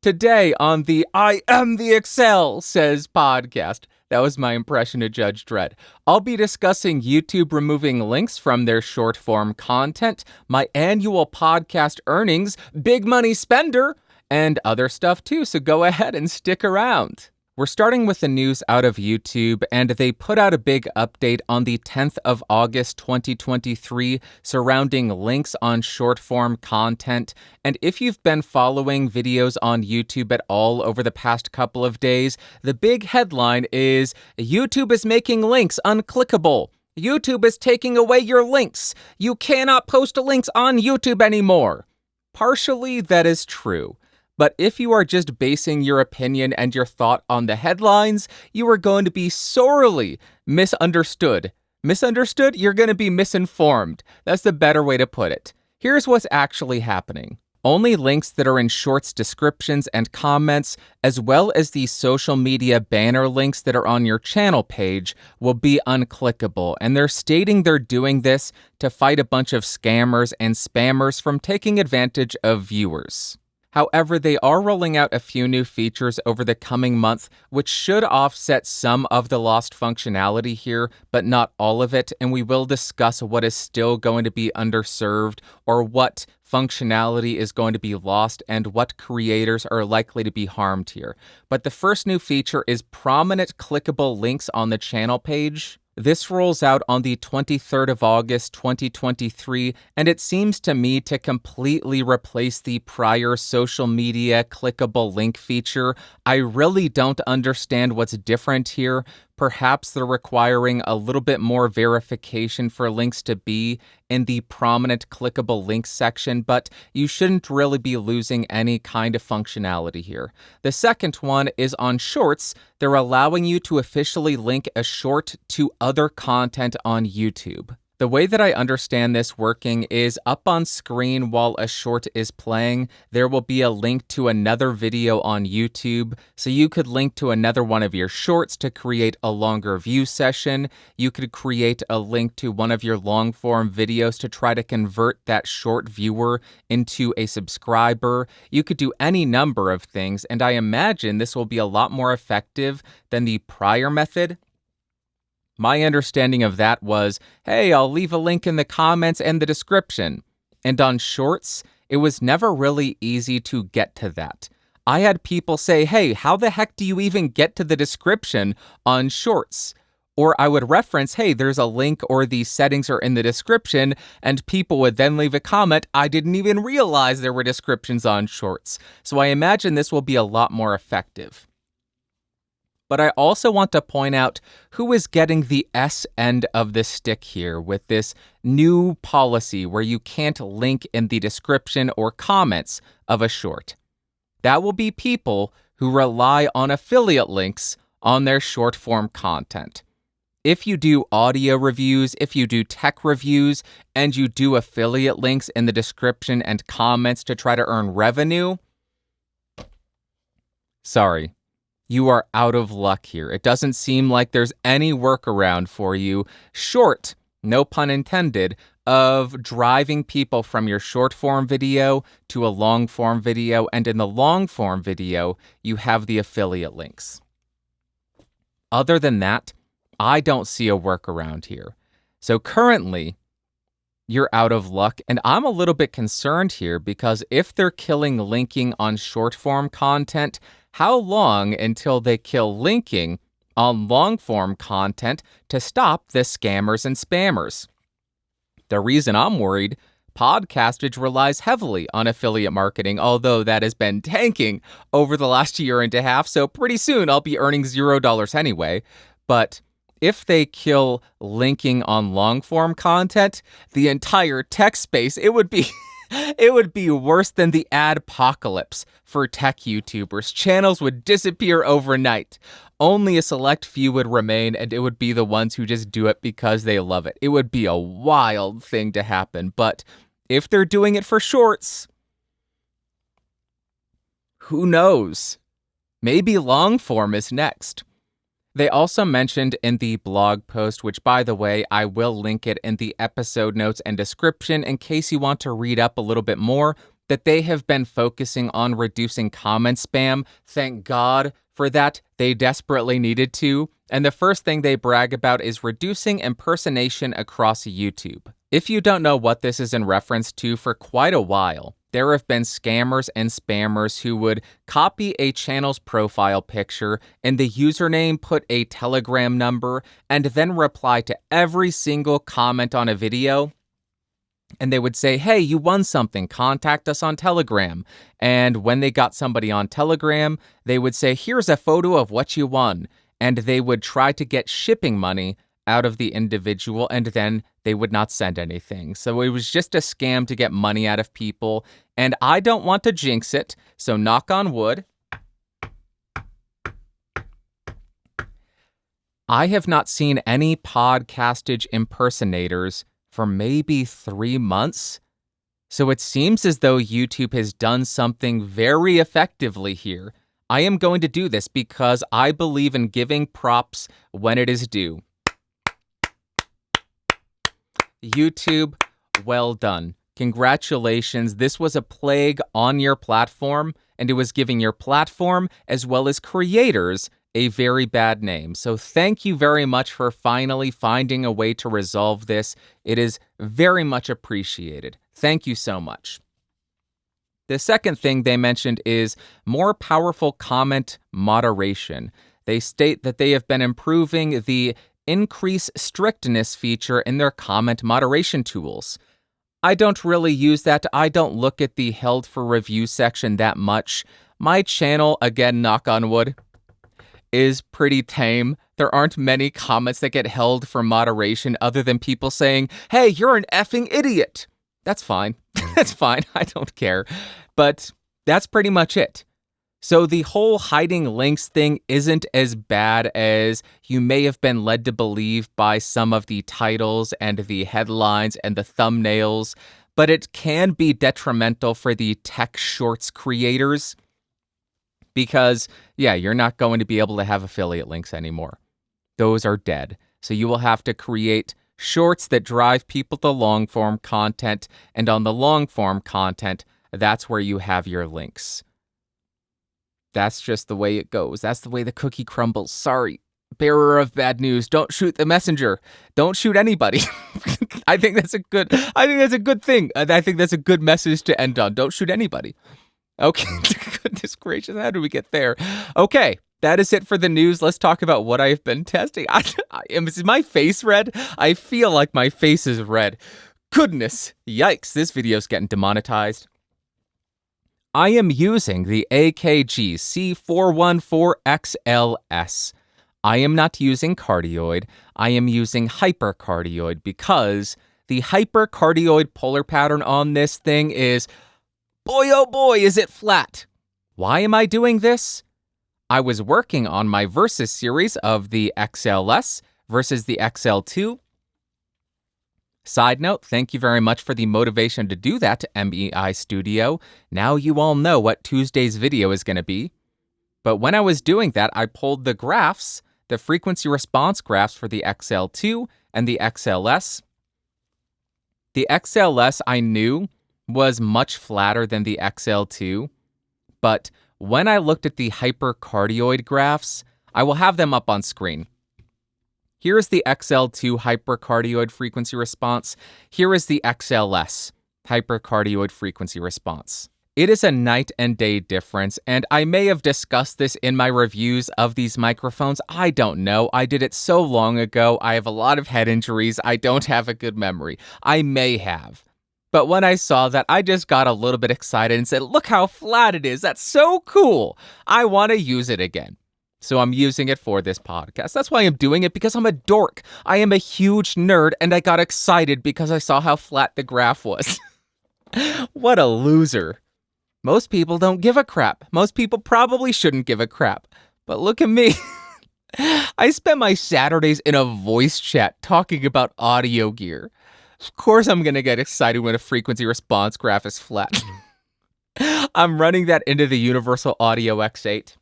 Today on the I Am the Excel Says podcast, that was my impression of Judge Dredd, I'll be discussing YouTube removing links from their short-form content, my annual podcast earnings, big money spender, and other stuff too, so go ahead and stick around. We're starting with the news out of YouTube, and they put out a big update on the 10th of August 2023 surrounding links on short-form content. And if you've been following videos on YouTube at all over the past couple of days, the big headline is, YouTube is making links unclickable. YouTube is taking away your links. You cannot post links on YouTube anymore. Partially, that is true. But if you are just basing your opinion and your thought on the headlines, you are going to be sorely misunderstood. Misunderstood? You're going to be misinformed. That's the better way to put it. Here's what's actually happening. Only links that are in shorts descriptions and comments, as well as the social media banner links that are on your channel page, will be unclickable. And they're stating they're doing this to fight a bunch of scammers and spammers from taking advantage of viewers. However, they are rolling out a few new features over the coming month, which should offset some of the lost functionality here, but not all of it, and we will discuss what is still going to be underserved, or what functionality is going to be lost, and what creators are likely to be harmed here. But the first new feature is prominent clickable links on the channel page. This rolls out on the 23rd of August, 2023, and it seems to me to completely replace the prior social media clickable link feature. I really don't understand what's different here. Perhaps they're requiring a little bit more verification for links to be in the prominent clickable links section, but you shouldn't really be losing any kind of functionality here. The second one is on shorts. They're allowing you to officially link a short to other content on YouTube. The way that I understand this working is up on screen while a short is playing, there will be a link to another video on YouTube. So you could link to another one of your shorts to create a longer view session. You could create a link to one of your long form videos to try to convert that short viewer into a subscriber. You could do any number of things, and I imagine this will be a lot more effective than the prior method. My understanding of that was, hey, I'll leave a link in the comments and the description. And on shorts, it was never really easy to get to that. I had people say, hey, how the heck do you even get to the description on shorts? Or I would reference, hey, there's a link or these settings are in the description, and people would then leave a comment, I didn't even realize there were descriptions on shorts. So I imagine this will be a lot more effective. But I also want to point out who is getting the S end of the stick here with this new policy where you can't link in the description or comments of a short. That will be people who rely on affiliate links on their short form content. If you do audio reviews, if you do tech reviews, and you do affiliate links in the description and comments to try to earn revenue, sorry. You are out of luck here. It doesn't seem like there's any workaround for you, short, no pun intended, of driving people from your short form video to a long form video, and in the long form video, you have the affiliate links. Other than that, I don't see a workaround here. So currently, you're out of luck, and I'm a little bit concerned here because if they're killing linking on short form content, how long until they kill linking on long-form content to stop the scammers and spammers? The reason I'm worried, Podcastage relies heavily on affiliate marketing, although that has been tanking over the last year and a half, so pretty soon I'll be earning $0 anyway. But if they kill linking on long-form content, the entire tech space, it would be worse than the adpocalypse for tech YouTubers. Channels would disappear overnight. Only a select few would remain, and it would be the ones who just do it because they love it. It would be a wild thing to happen, but if they're doing it for shorts, who knows? Maybe long form is next. They also mentioned in the blog post, which, by the way, I will link it in the episode notes and description in case you want to read up a little bit more. that they have been focusing on reducing comment spam. Thank God for that. They desperately needed to. And the first thing they brag about is reducing impersonation across YouTube. If you don't know what this is in reference to, for quite a while, there have been scammers and spammers who would copy a channel's profile picture and the username, put a Telegram number, and then reply to every single comment on a video. And they would say, hey, you won something, contact us on Telegram. And when they got somebody on Telegram, they would say, here's a photo of what you won. And they would try to get shipping money out of the individual, and then they would not send anything. So it was just a scam to get money out of people. And I don't want to jinx it, so knock on wood. I have not seen any podcastage impersonators for maybe 3 months. So it seems as though YouTube has done something very effectively here. I am going to do this because I believe in giving props when it is due. YouTube, well done. Congratulations. This was a plague on your platform, and it was giving your platform as well as creators a very bad name. So thank you very much for finally finding a way to resolve this. It is very much appreciated. Thank you so much. The second thing they mentioned is more powerful comment moderation. They state that they have been improving the increase strictness feature in their comment moderation tools. I don't really use that. I don't look at the held for review section that much. My channel, again, knock on wood, is pretty tame. There aren't many comments that get held for moderation other than people saying, hey, you're an effing idiot. That's fine. That's fine. I don't care. But that's pretty much it. So the whole hiding links thing isn't as bad as you may have been led to believe by some of the titles and the headlines and the thumbnails, but it can be detrimental for the tech shorts creators because, yeah, you're not going to be able to have affiliate links anymore. Those are dead. So you will have to create shorts that drive people to long-form content, and on the long-form content, that's where you have your links. That's just the way it goes. That's the way the cookie crumbles. Sorry. Bearer of bad news. Don't shoot the messenger. Don't shoot anybody. I think that's a good thing. I think that's a good message to end on. Don't shoot anybody. Okay. Goodness gracious. How do we get there? Okay. That is it for the news. Let's talk about what I've been testing. Is my face red? I feel like my face is red. Goodness. Yikes. This video's getting demonetized. I am using the AKG C414 XLS. I am not using cardioid. I am using hypercardioid because the hypercardioid polar pattern on this thing is, boy oh boy, is it flat. Why am I doing this? I was working on my versus series of the XLS versus the XL2. Side note, thank you very much for the motivation to do that, MEI Studio. Now you all know what Tuesday's video is going to be. But when I was doing that, I pulled the graphs, the frequency response graphs for the XL2 and the XLS. The XLS I knew was much flatter than the XL2, but when I looked at the hypercardioid graphs, I will have them up on screen. Here is the XL2 hypercardioid frequency response. Here is the XLS hypercardioid frequency response. It is a night and day difference, and I may have discussed this in my reviews of these microphones. I don't know. I did it so long ago. I have a lot of head injuries. I don't have a good memory. I may have. But when I saw that, I just got a little bit excited and said, look how flat it is. That's so cool. I want to use it again. So I'm using it for this podcast. That's why I'm doing it, because I'm a dork. I am a huge nerd, and I got excited because I saw how flat the graph was. What a loser. Most people don't give a crap. Most people probably shouldn't give a crap. But look at me. I spend my Saturdays in a voice chat talking about audio gear. Of course I'm going to get excited when a frequency response graph is flat. I'm running that into the Universal Audio X8.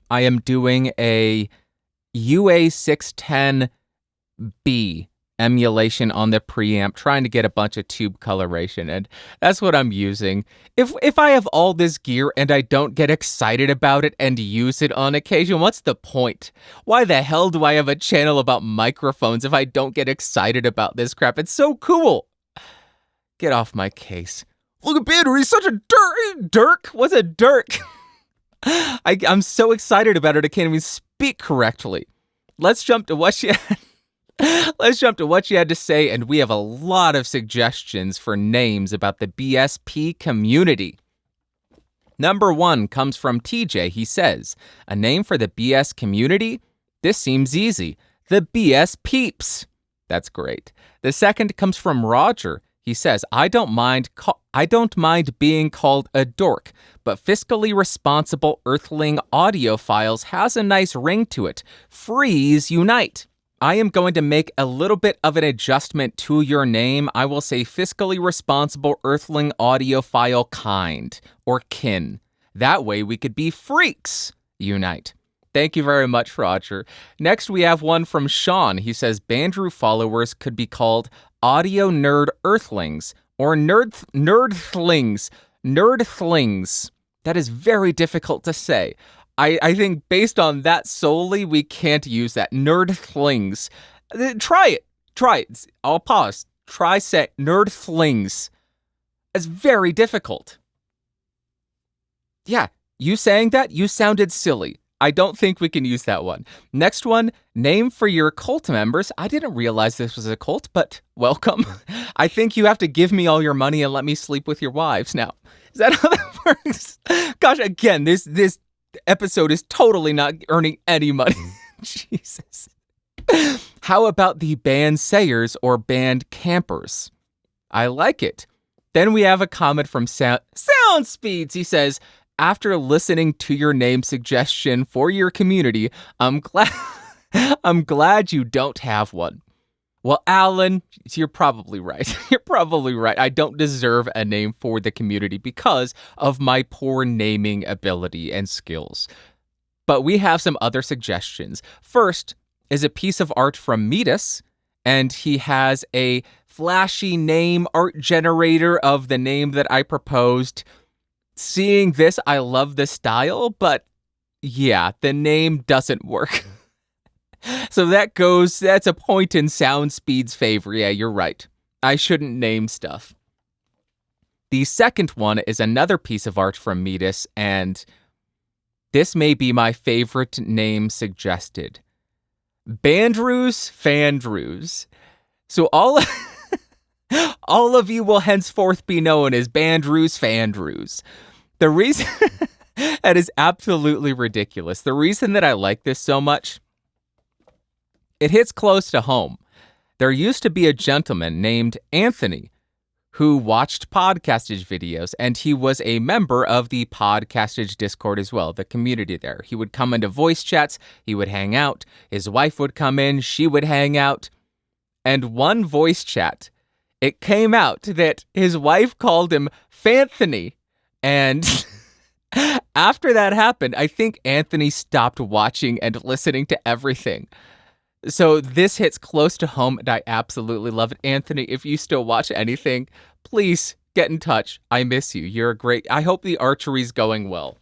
I am doing a UA610B emulation on the preamp, trying to get a bunch of tube coloration, and that's what I'm using. If I have all this gear and I don't get excited about it and use it on occasion, what's the point? Why the hell do I have a channel about microphones if I don't get excited about this crap? It's so cool. Get off my case. Look at Bandrew, he's such a dirk. What's a dirk? I'm so excited about it, I can't even speak correctly. Let's jump to what she had to say, and we have a lot of suggestions for names about the BSP community. Number 1 comes from TJ. He says, a name for the BS community? This seems easy. The BS Peeps. That's great. The second comes from Roger. He says, I don't mind being called a dork, but fiscally responsible Earthling audiophiles has a nice ring to it. Freeze unite. I am going to make a little bit of an adjustment to your name. I will say fiscally responsible Earthling audiophile kind or kin. That way we could be freaks unite. Thank you very much, Roger. Next, we have one from Sean. He says, Bandrew followers could be called audio nerd earthlings or nerdthlings. That is very difficult to say. I think based on that solely, we can't use that. Nerdthlings. Try it. I'll pause. Try say nerdthlings. It's very difficult. Yeah, you saying that, you sounded silly. I don't think we can use that one. Next one, name for your cult members. I didn't realize this was a cult, but welcome. I think you have to give me all your money and let me sleep with your wives now. Is that how that works? Gosh, again, this episode is totally not earning any money. Jesus. How about the band sayers or band campers? I like it. Then we have a comment from Sound Speeds. He says, after listening to your name suggestion for your community, I'm glad you don't have one. Well, Alan, you're probably right. You're probably right. I don't deserve a name for the community because of my poor naming ability and skills. But we have some other suggestions. First is a piece of art from Metis, and he has a flashy name art generator of the name that I proposed. Seeing this, I love the style, but yeah, the name doesn't work. So that's a point in Sound Speed's favor. Yeah, you're right. I shouldn't name stuff. The second one is another piece of art from Metis, and this may be my favorite name suggested. Bandrew's Fandrews. So all of you will henceforth be known as Bandrew's Fandrews. The reason that is absolutely ridiculous. The reason that I like this so much, it hits close to home. There used to be a gentleman named Anthony who watched Podcastage videos, and he was a member of the Podcastage Discord as well, the community there. He would come into voice chats, he would hang out, his wife would come in, she would hang out, and one voice chat, it came out that his wife called him Fanthony, and after that happened, I think Anthony stopped watching and listening to everything. So this hits close to home, and I absolutely love it. Anthony, if you still watch anything, please get in touch. I miss you. You're a great... I hope the archery's going well.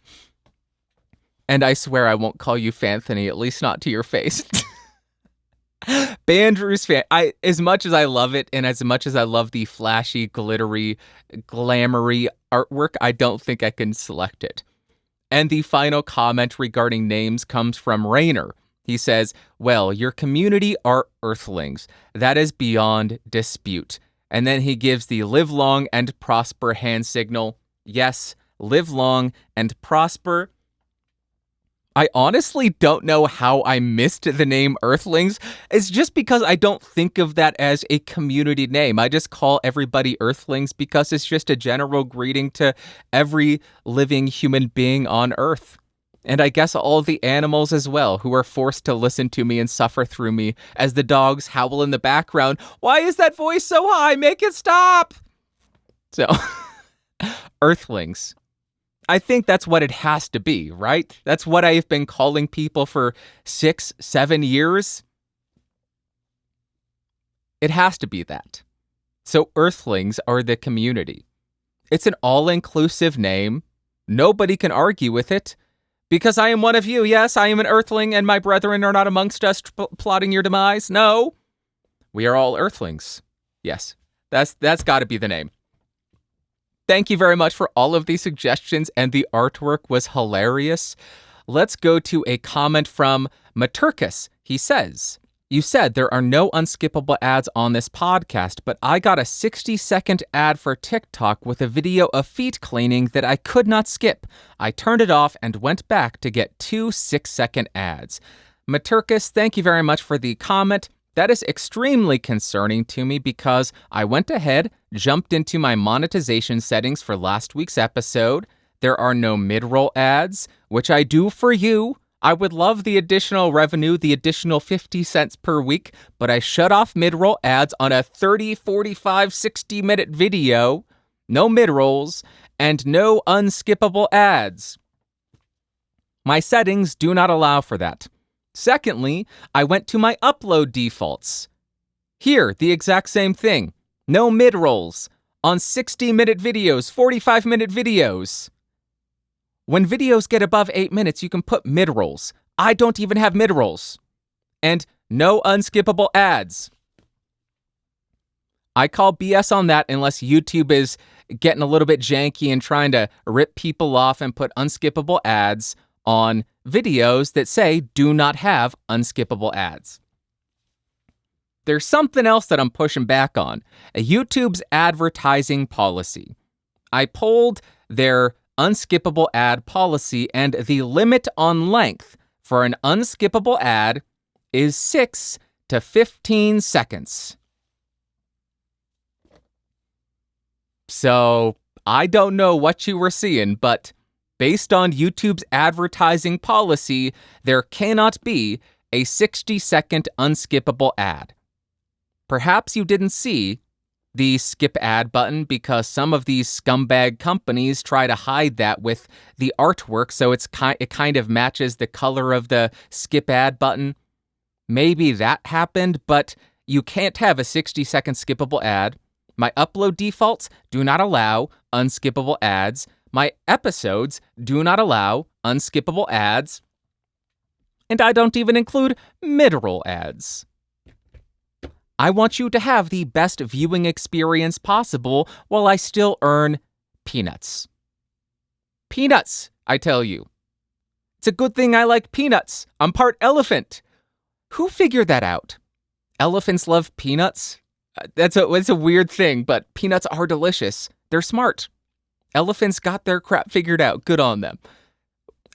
And I swear I won't call you Fanthony, at least not to your face. Bandrew's fan. As much as I love it, and as much as I love the flashy, glittery, glamoury artwork, I don't think I can select it. And the final comment regarding names comes from Rainer. He says, well, your community are Earthlings. That is beyond dispute. And then he gives the live long and prosper hand signal. Yes, live long and prosper. I honestly don't know how I missed the name Earthlings. It's just because I don't think of that as a community name. I just call everybody Earthlings because it's just a general greeting to every living human being on Earth. And I guess all the animals as well, who are forced to listen to me and suffer through me as the dogs howl in the background. Why is that voice so high? Make it stop! So, Earthlings. I think that's what it has to be, right? That's what I've been calling people for 6-7 years. It has to be that. So Earthlings are the community. It's an all-inclusive name. Nobody can argue with it. Because I am one of you. Yes, I am an Earthling, and my brethren are not amongst us plotting your demise. No. We are all Earthlings. Yes, that's got to be the name. Thank you very much for all of these suggestions, and the artwork was hilarious. Let's go to a comment from Maturkus. He says, "You said there are no unskippable ads on this podcast, but I got a 60-second ad for TikTok with a video of feet cleaning that I could not skip. I turned it off and went back to get 2 6-second ads." Maturkus, thank you very much for the comment. That is extremely concerning to me because I went ahead, jumped into my monetization settings for last week's episode. There are no mid-roll ads, which I do for you. I would love the additional revenue, the additional 50 cents per week, but I shut off mid-roll ads on a 30, 45, 60-minute video, no mid-rolls, and no unskippable ads. My settings do not allow for that. Secondly, I went to my upload defaults. Here, the exact same thing. No mid-rolls on 60-minute videos, 45-minute videos. When videos get above 8 minutes, you can put mid-rolls. I don't even have mid-rolls. And no unskippable ads. I call BS on that unless YouTube is getting a little bit janky and trying to rip people off and put unskippable ads on videos that say do not have unskippable ads. There's something else that I'm pushing back on. YouTube's advertising policy. I pulled their unskippable ad policy, and the limit on length for an unskippable ad is 6 to 15 seconds. So, I don't know what you were seeing, but based on YouTube's advertising policy, there cannot be a 60-second unskippable ad. Perhaps you didn't see the skip ad button because some of these scumbag companies try to hide that with the artwork so it kind of matches the color of the skip ad button. Maybe that happened, but you can't have a 60-second skippable ad. My upload defaults do not allow unskippable ads. My episodes do not allow unskippable ads. And I don't even include mid-roll ads. I want you to have the best viewing experience possible while I still earn peanuts. Peanuts, I tell you. It's a good thing I like peanuts. I'm part elephant. Who figured that out? Elephants love peanuts? It's a weird thing, but peanuts are delicious. They're smart. Elephants got their crap figured out. Good on them.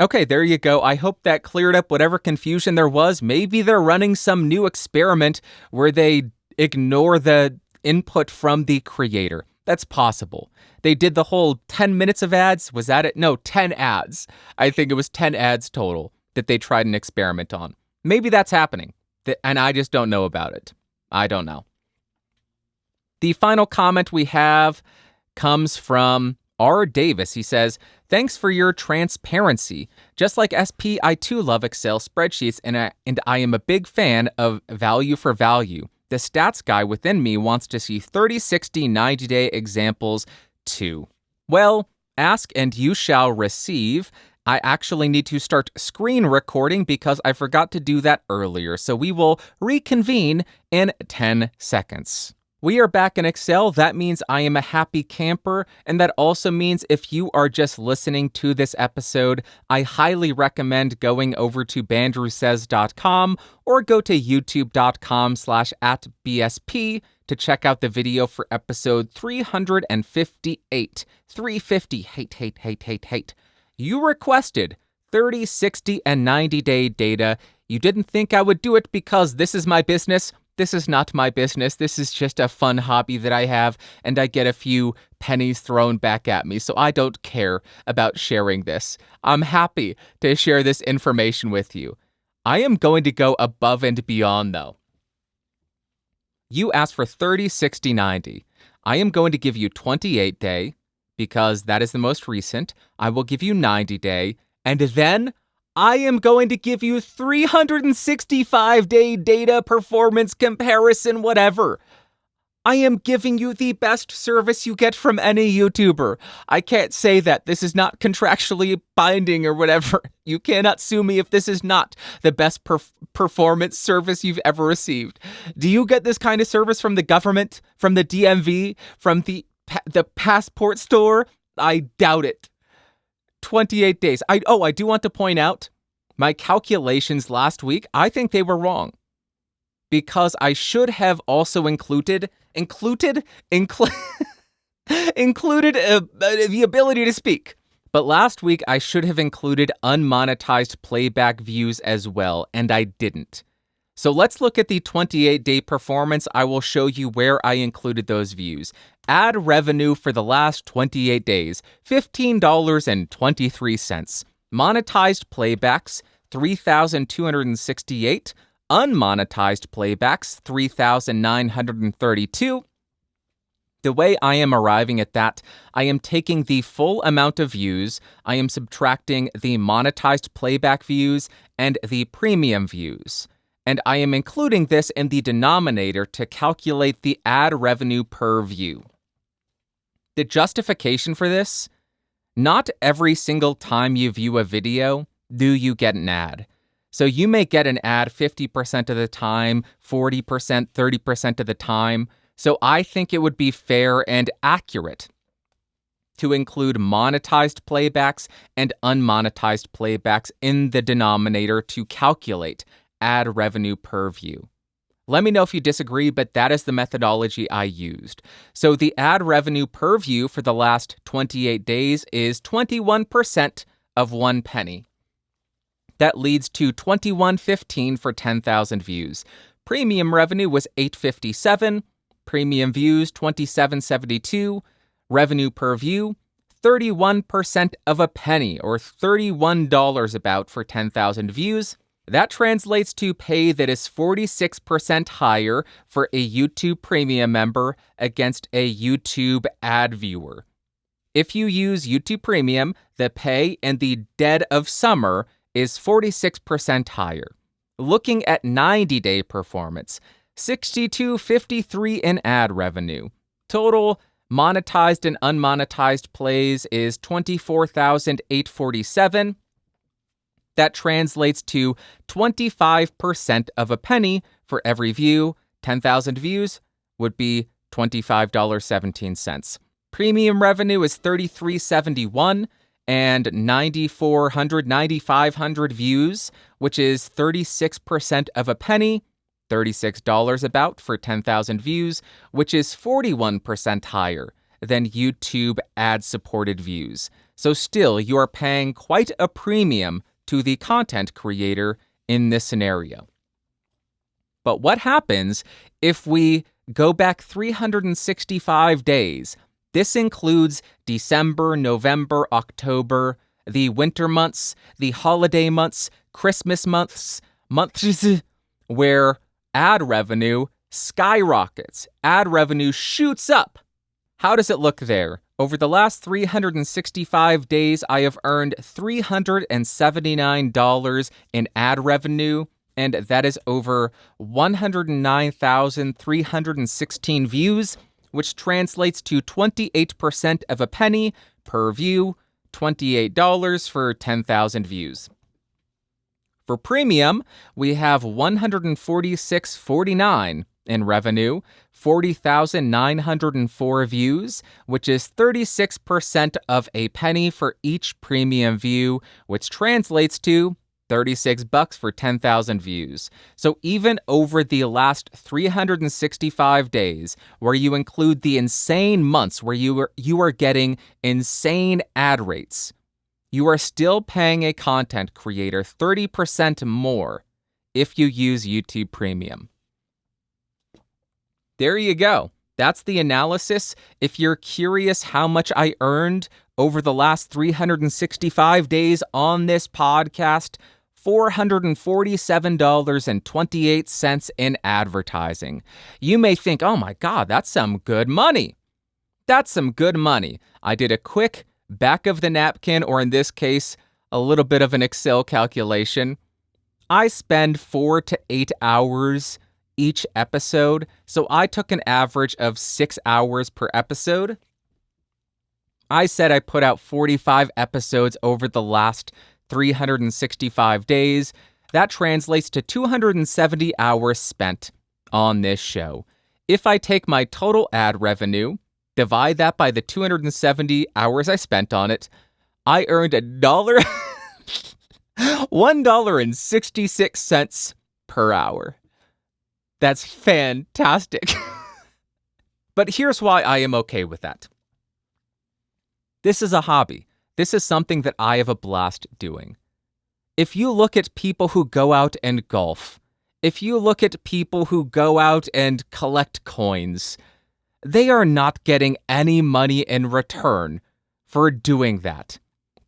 Okay, there you go. I hope that cleared up whatever confusion there was. Maybe they're running some new experiment where they ignore the input from the creator. That's possible. They did the whole 10 minutes of ads. Was that it? No, 10 ads. I think it was 10 ads total that they tried an experiment on. Maybe that's happening, and I just don't know about it. I don't know. The final comment we have comes from R. Davis. He says, "Thanks for your transparency. Just like SP, I too love Excel spreadsheets, and I am a big fan of value for value. The stats guy within me wants to see 30, 60, 90-day examples too. Well, ask and you shall receive. I actually need to start screen recording because I forgot to do that earlier, so we will reconvene in 10 seconds. We are back in Excel. That means I am a happy camper, and that also means if you are just listening to this episode, I highly recommend going over to bandrewsays.com or go to youtube.com/@BSP to check out the video for episode 358. 350, hate. You requested 30, 60, and 90-day data. You didn't think I would do it because this is my business. This is not my business. This is just a fun hobby that I have, and I get a few pennies thrown back at me, so I don't care about sharing this. I'm happy to share this information with you. I am going to go above and beyond, though. You asked for 30, 60, 90. I am going to give you 28-day, because that is the most recent. I will give you 90-day, and then I am going to give you 365-day data performance comparison, whatever. I am giving you the best service you get from any YouTuber. I can't say that. This is not contractually binding or whatever. You cannot sue me if this is not the best performance service you've ever received. Do you get this kind of service from the government, from the DMV, from the passport store? I doubt it. 28 days. I do want to point out my calculations last week. I think they were wrong, because I should have also included the ability to speak. But last week, I should have included unmonetized playback views as well, and I didn't. So let's look at the 28-day performance. I will show you where I included those views. Ad revenue for the last 28 days, $15.23. Monetized playbacks, 3,268. Unmonetized playbacks, 3,932. The way I am arriving at that, I am taking the full amount of views, I am subtracting the monetized playback views and the premium views, and I am including this in the denominator to calculate the ad revenue per view. The justification for this: not every single time you view a video do you get an ad. So you may get an ad 50% of the time, 40%, 30% of the time. So I think it would be fair and accurate to include monetized playbacks and unmonetized playbacks in the denominator to calculate ad revenue per view. Let me know if you disagree, but that is the methodology I used. So the ad revenue per view for the last 28 days is 21% of 1 penny. That leads to $21.15 for 10,000 views. Premium revenue was $8.57. Premium views, $27.72. Revenue per view, 31% of a penny, or $31 about for 10,000 views. That translates to pay that is 46% higher for a YouTube Premium member against a YouTube ad viewer. If you use YouTube Premium, the pay in the dead of summer is 46% higher. Looking at 90-day performance, $62.53 in ad revenue. Total monetized and unmonetized plays is 24,847. That translates to 25% of a penny for every view. 10,000 views would be $25.17. Premium revenue is $33.71 and 9,500 views, which is 36% of a penny. $36 about for 10,000 views, which is 41% higher than YouTube ad-supported views. So still, you are paying quite a premium to the content creator in this scenario. But what happens if we go back 365 days? This includes December, November, October, the winter months, the holiday months, Christmas months where ad revenue skyrockets. Ad revenue shoots up. How does it look there? Over the last 365 days, I have earned $379 in ad revenue, and that is over 109,316 views, which translates to 28% of a penny per view, $28 for 10,000 views. For premium, we have $146.49 in revenue, 40,904 views, which is 36% of a penny for each premium view, which translates to $36 for 10,000 views. So even over the last 365 days, where you include the insane months where you are getting insane ad rates, you are still paying a content creator 30% more if you use YouTube Premium. There you go. That's the analysis. If you're curious how much I earned over the last 365 days on this podcast, $447.28 in advertising. You may think, oh my God, that's some good money. That's some good money. I did a quick back of the napkin, or in this case, a little bit of an Excel calculation. I spend 4 to 8 hours each episode. So I took an average of 6 hours per episode. I said I put out 45 episodes over the last 365 days. That translates to 270 hours spent on this show. If I take my total ad revenue, divide that by the 270 hours I spent on it, I earned $1.66 per hour. That's fantastic. But here's why I am okay with that. This is a hobby. This is something that I have a blast doing. If you look at people who go out and golf, if you look at people who go out and collect coins, they are not getting any money in return for doing that.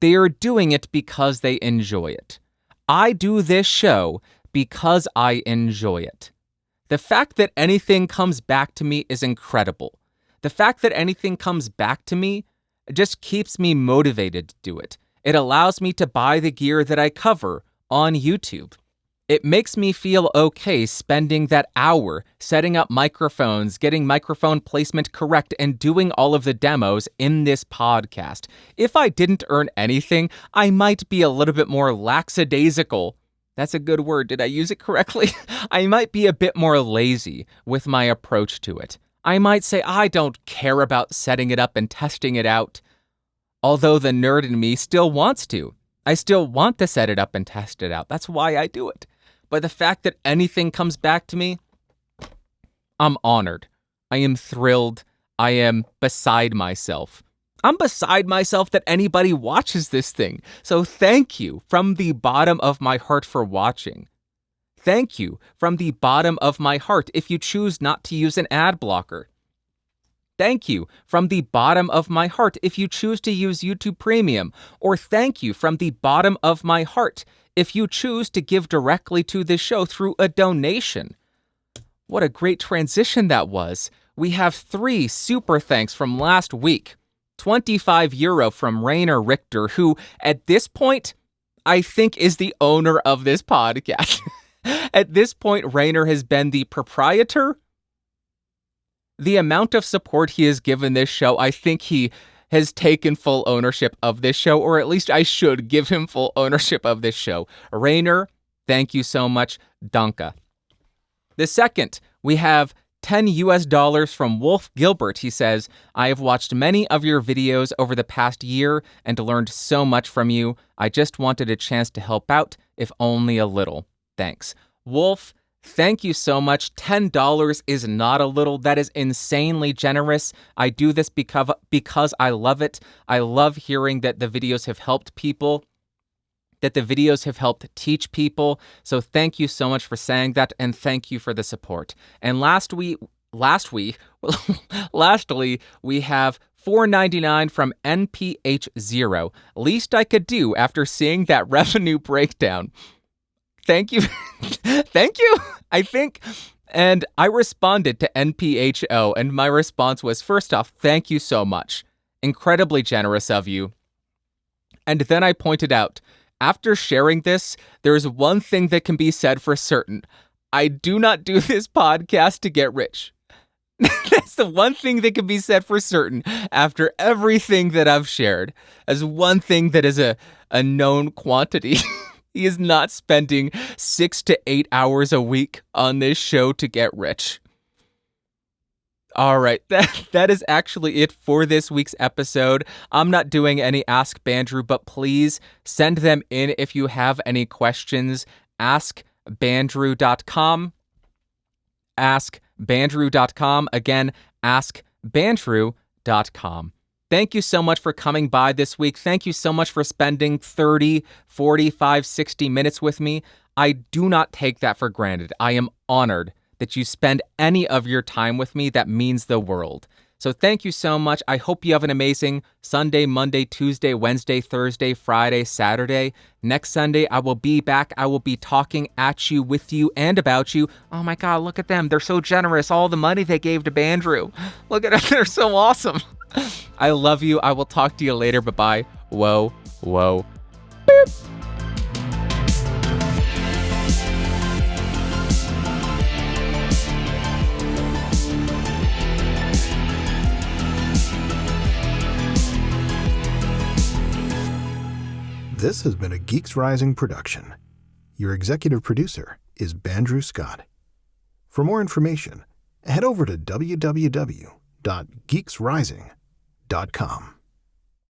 They are doing it because they enjoy it. I do this show because I enjoy it. The fact that anything comes back to me is incredible. The fact that anything comes back to me just keeps me motivated to do it. It allows me to buy the gear that I cover on YouTube. It makes me feel okay spending that hour setting up microphones, getting microphone placement correct, and doing all of the demos in this podcast. If I didn't earn anything, I might be a little bit more lackadaisical. That's a good word. Did I use it correctly? I might be a bit more lazy with my approach to it. I might say I don't care about setting it up and testing it out. Although the nerd in me still wants to. I still want to set it up and test it out. That's why I do it. But the fact that anything comes back to me, I'm honored. I am thrilled. I am beside myself. I'm beside myself that anybody watches this thing. So thank you from the bottom of my heart for watching. Thank you from the bottom of my heart if you choose not to use an ad blocker. Thank you from the bottom of my heart if you choose to use YouTube Premium. Or thank you from the bottom of my heart if you choose to give directly to this show through a donation. What a great transition that was. We have 3 super thanks from last week. €25 from Rainer Richter, who at this point, I think is the owner of this podcast. At this point, Rainer has been the proprietor. The amount of support he has given this show, I think he has taken full ownership of this show, or at least I should give him full ownership of this show. Rainer, thank you so much. Danke. The second, we have $10 from Wolf Gilbert. He says, I have watched many of your videos over the past year and learned so much from you. I just wanted a chance to help out, if only a little. Thanks. Wolf, thank you so much. $10 is not a little. That is insanely generous. I do this because I love it. I love hearing that the videos have helped people, that the videos have helped teach people. So thank you so much for saying that, and thank you for the support. And lastly, we have $4.99 from NPH0. Least I could do after seeing that revenue breakdown. Thank you. Thank you, I think. And I responded to NPHO, and my response was, first off, thank you so much. Incredibly generous of you. And then I pointed out, after sharing this, there's one thing that can be said for certain. I do not do this podcast to get rich. That's the one thing that can be said for certain after everything that I've shared. As one thing that is a known quantity. He is not spending 6 to 8 hours a week on this show to get rich. All right, that is actually it for this week's episode. I'm not doing any Ask Bandrew, but please send them in if you have any questions. AskBandrew.com. AskBandrew.com. Again, AskBandrew.com. Thank you so much for coming by this week. Thank you so much for spending 30, 45, 60 minutes with me. I do not take that for granted. I am honored that you spend any of your time with me. That means the world. So thank you so much. I hope you have an amazing Sunday, Monday, Tuesday, Wednesday, Thursday, Friday, Saturday. Next Sunday, I will be back. I will be talking at you, with you, and about you. Oh my God, look at them. They're so generous. All the money they gave to Bandrew. Look at them. They're so awesome. I love you. I will talk to you later. Bye-bye. Whoa, whoa. Boop. This has been a Geeks Rising production. Your executive producer is Bandrew Scott. For more information, head over to www.geeksrising.com.